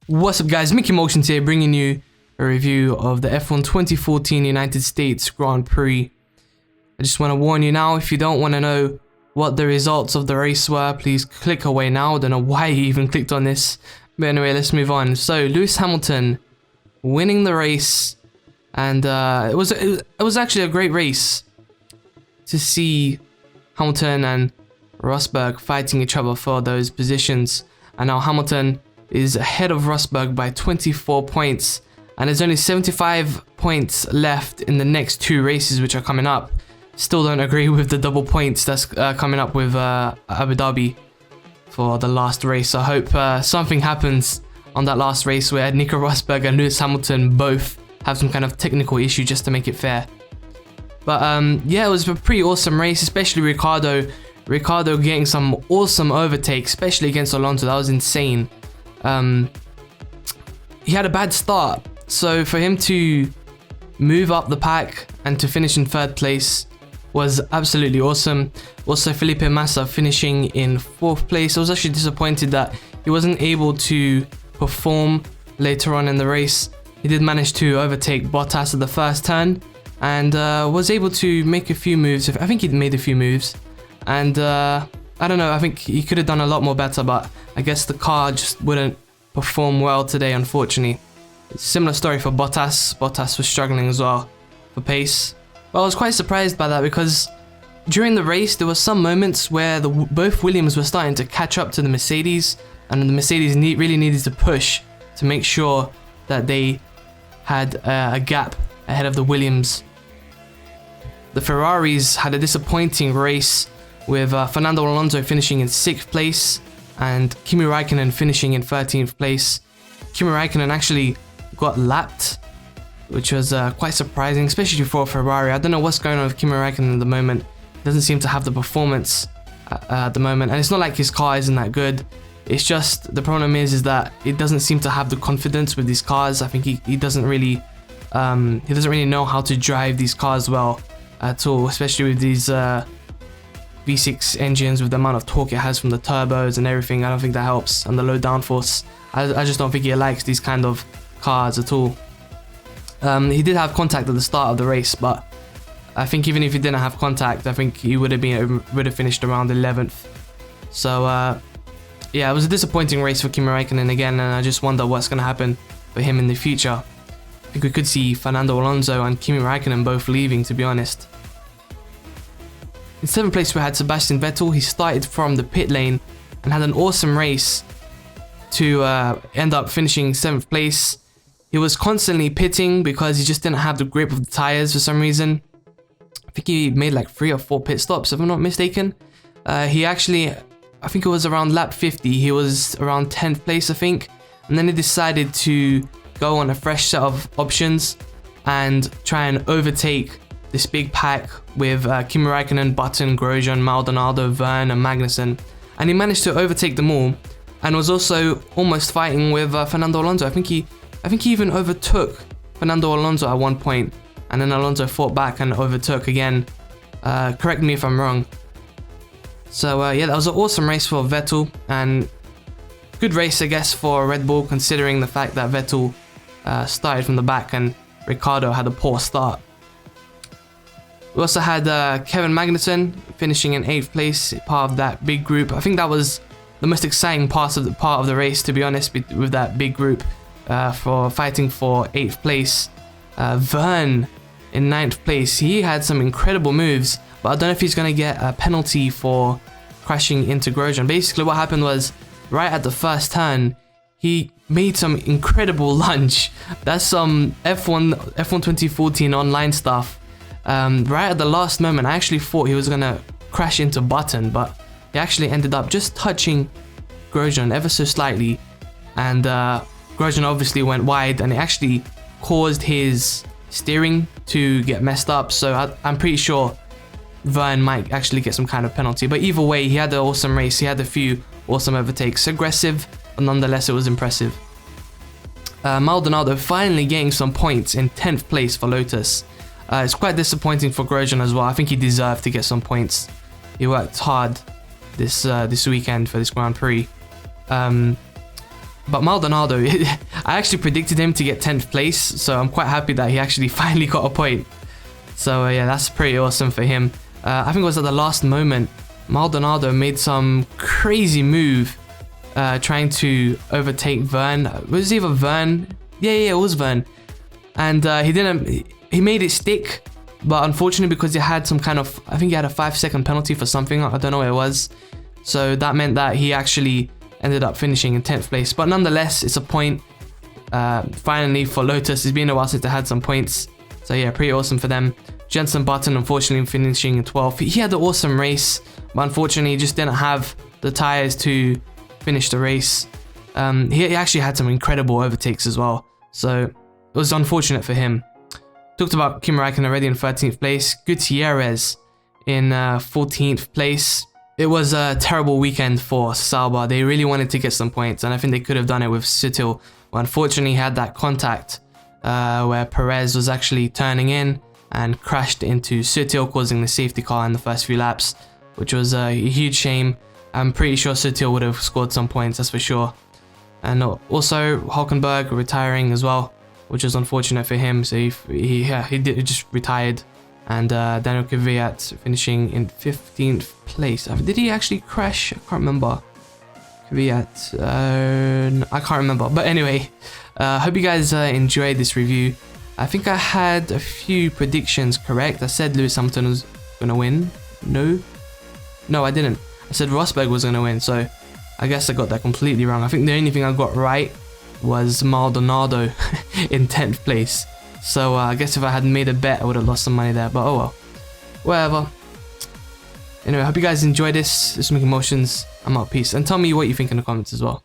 What's up guys, MickeyMoTiOnZ here bringing you a review of the F1 2014 United States Grand Prix. I just want to warn you now, if you don't want to know what the results of the race were, please click away now. I don't know why you even clicked on this. But anyway, let's move on. So Lewis Hamilton winning the race, and it was actually a great race to see Hamilton and Rosberg fighting each other for those positions. And now Hamilton is ahead of Rosberg by 24 points, and there's only 75 points left in the next two races which are coming up. Still don't agree with the double points that's coming up with Abu Dhabi for the last race. I hope something happens on that last race where Nico Rosberg and Lewis Hamilton both have some kind of technical issue just to make it fair. But yeah, it was a pretty awesome race, especially Ricciardo getting some awesome overtakes, especially against Alonso. That was insane. He had a bad start, so for him to move up the pack and to finish in third place was absolutely awesome. Also, Felipe Massa finishing in fourth place. I was actually disappointed that he wasn't able to perform later on in the race. He did manage to overtake Bottas at the first turn and was able to make a few moves. I think he'd made a few moves, and I don't know, I think he could have done a lot more better, but I guess the car just wouldn't perform well today, unfortunately. Similar story for Bottas. Bottas was struggling as well for pace. But I was quite surprised by that, because during the race there were some moments where both Williams were starting to catch up to the Mercedes, and the Mercedes really needed to push to make sure that they had a gap ahead of the Williams. The Ferraris had a disappointing race, with Fernando Alonso finishing in 6th place and Kimi Raikkonen finishing in 13th place. Kimi Raikkonen actually got lapped, which was quite surprising, especially for a Ferrari. I don't know what's going on with Kimi Raikkonen at the moment. He doesn't seem to have the performance at the moment, and it's not like his car isn't that good. It's just the problem is that it doesn't seem to have the confidence with these cars. I think he doesn't really know how to drive these cars well at all, especially with these V6 engines, with the amount of torque it has from the turbos and everything. I don't think that helps, and the low downforce. I just don't think he likes these kind of cars at all. He did have contact at the start of the race, but I think even if he didn't have contact, I think he would have finished around 11th. So yeah, it was a disappointing race for Kimi Raikkonen again, and I just wonder what's going to happen for him in the future. I think we could see Fernando Alonso and Kimi Raikkonen both leaving, to be honest. In 7th place we had Sebastian Vettel. He started from the pit lane and had an awesome race to end up finishing 7th place. He was constantly pitting because he just didn't have the grip of the tires for some reason. I think he made like 3 or 4 pit stops, if I'm not mistaken. He actually, I think it was around lap 50, he was around 10th place, I think. And then he decided to go on a fresh set of options and try and overtake this big pack with Kimi Raikkonen, Button, Grosjean, Maldonado, Vergne and Magnussen. And he managed to overtake them all, and was also almost fighting with Fernando Alonso. I think he even overtook Fernando Alonso at one point, and then Alonso fought back and overtook again. Correct me if I'm wrong. So yeah, that was an awesome race for Vettel, and good race I guess for Red Bull, considering the fact that Vettel started from the back and Ricciardo had a poor start. We also had Kevin Magnussen finishing in 8th place, part of that big group. I think that was the most exciting part of the race, to be honest, with that big group for fighting for 8th place. Vergne in 9th place. He had some incredible moves, but I don't know if he's going to get a penalty for crashing into Grosjean. Basically what happened was, right at the first turn, he made some incredible lunge. That's some F1 2014 online stuff. Right at the last moment, I actually thought he was going to crash into Button, but he actually ended up just touching Grosjean ever so slightly, and Grosjean obviously went wide, and it actually caused his steering to get messed up. So I'm pretty sure Vergne might actually get some kind of penalty, but either way, he had an awesome race. He had a few awesome overtakes. Aggressive, but nonetheless it was impressive. Maldonado finally getting some points in 10th place for Lotus. It's quite disappointing for Grosjean as well. I think he deserved to get some points. He worked hard this weekend for this Grand Prix. But Maldonado, I actually predicted him to get 10th place, so I'm quite happy that he actually finally got a point. So yeah, that's pretty awesome for him. I think it was at the last moment, Maldonado made some crazy move trying to overtake Vergne. Was it either Vergne? Yeah, it was Vergne. And he made it stick, but unfortunately because he had some kind of, I think he had a 5-second penalty for something, I don't know what it was. So that meant that he actually ended up finishing in 10th place. But nonetheless, it's a point finally for Lotus. It's been a while since they had some points. So yeah, pretty awesome for them. Jenson Button, unfortunately, finishing in 12th. He had an awesome race, but unfortunately, he just didn't have the tyres to finish the race. He actually had some incredible overtakes as well. So it was unfortunate for him. Talked about Kimi Raikkonen already in 13th place. Gutierrez in 14th place. It was a terrible weekend for Sauber. They really wanted to get some points, and I think they could have done it with Süttil. But unfortunately, he had that contact where Perez was actually turning in and crashed into Süttil, causing the safety car in the first few laps, which was a huge shame. I'm pretty sure Süttil would have scored some points, that's for sure. And also Hulkenberg retiring as well, which was unfortunate for him. So he just retired. And Daniil Kvyat finishing in 15th place. Did he actually crash? I can't remember. Kvyat, I can't remember. But anyway, hope you guys enjoyed this review. I think I had a few predictions correct. I said Lewis Hamilton was gonna win. No, I didn't. I said Rosberg was gonna win. So I guess I got that completely wrong. I think the only thing I got right was Maldonado in 10th place. So I guess if I had made a bet, I would have lost some money there. But oh well, whatever. Anyway, I hope you guys enjoyed this. This is MickeyMoTiOnZ. I'm out. Peace. And tell me what you think in the comments as well.